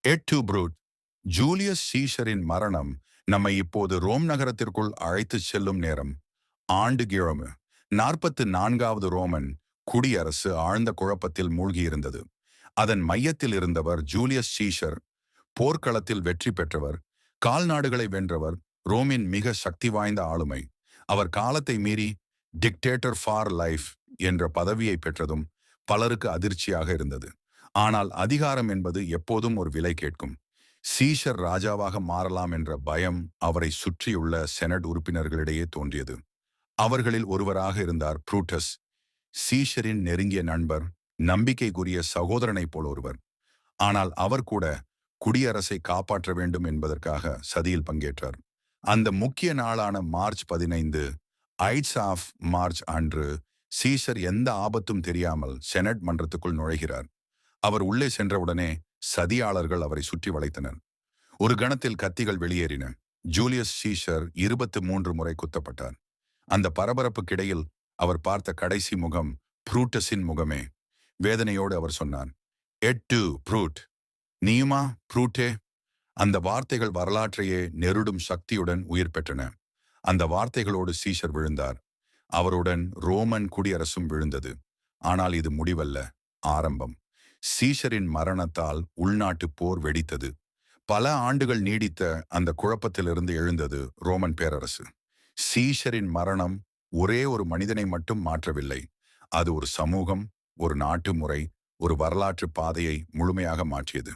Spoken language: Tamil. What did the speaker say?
எட்டு புரூட். ஜூலியஸ் சீசரின் மரணம் நம்மை இப்போது ரோம் நகரத்திற்குள் அழைத்துச் செல்லும் நேரம். ஆண்டு கிழமை 44வது ரோமன் குடியரசு ஆழ்ந்த குழப்பத்தில் மூழ்கியிருந்தது. அதன் மையத்தில் இருந்தவர் ஜூலியஸ் சீசர், போர்க்களத்தில் வெற்றி பெற்றவர், கால்நாடுகளை வென்றவர், ரோமின் மிக சக்தி வாய்ந்த ஆளுமை. அவர் காலத்தை மீறி டிக்டேட்டர் ஃபார் லைஃப் என்ற பதவியை பெற்றதும் பலருக்கு அதிர்ச்சியாக இருந்தது. ஆனால் அதிகாரம் என்பது எப்போதும் ஒரு விலை கேட்கும். சீஷர் ராஜாவாக மாறலாம் என்ற பயம் அவரை சுற்றியுள்ள செனட் உறுப்பினர்களிடையே தோன்றியது. அவர்களில் ஒருவராக இருந்தார் புரூட்டஸ், சீஷரின் நெருங்கிய நண்பர், நம்பிக்கைக்குரிய சகோதரனைப் போல் ஒருவர். ஆனால் அவர் கூட குடியரசை காப்பாற்ற வேண்டும் என்பதற்காக சதியில் பங்கேற்றார். அந்த முக்கிய நாளான மார்ச் 15, ஐட்ஸ் ஆஃப் மார்ச் அன்று சீசர் எந்த ஆபத்தும் தெரியாமல் செனட் மன்றத்துக்குள் நுழைகிறார். அவர் உள்ளே சென்றவுடனே சதியாளர்கள் அவரை சுற்றி வளைத்தனர். ஒரு கணத்தில் கத்திகள் வெளியேறின. ஜூலியஸ் சீசர் 23 முறை குத்தப்பட்டார். அந்த பரபரப்புக்கிடையில் அவர் பார்த்த கடைசி முகம் புரூட்டஸின் முகமே. வேதனையோடு அவர் சொன்னார், எட்டு புரூட், நீயுமா புரூட்டே? அந்த வார்த்தைகள் வரலாற்றையே நெருடும் சக்தியுடன் உயிர் பெற்றன. அந்த வார்த்தைகளோடு சீசர் விழுந்தார். அவருடன் ரோமன் குடியரசும் விழுந்தது. ஆனால் இது முடிவல்ல, ஆரம்பம். சீசரின் மரணத்தால் உள்நாட்டு போர் வெடித்தது. பல ஆண்டுகள் நீடித்த அந்த குழப்பத்திலிருந்து எழுந்தது ரோமன் பேரரசு. சீசரின் மரணம் ஒரே ஒரு மனிதனை மட்டும் மாற்றவில்லை. அது ஒரு சமூகம், ஒரு நாட்டு முறை, ஒரு வரலாற்று பாதையை முழுமையாக மாற்றியது.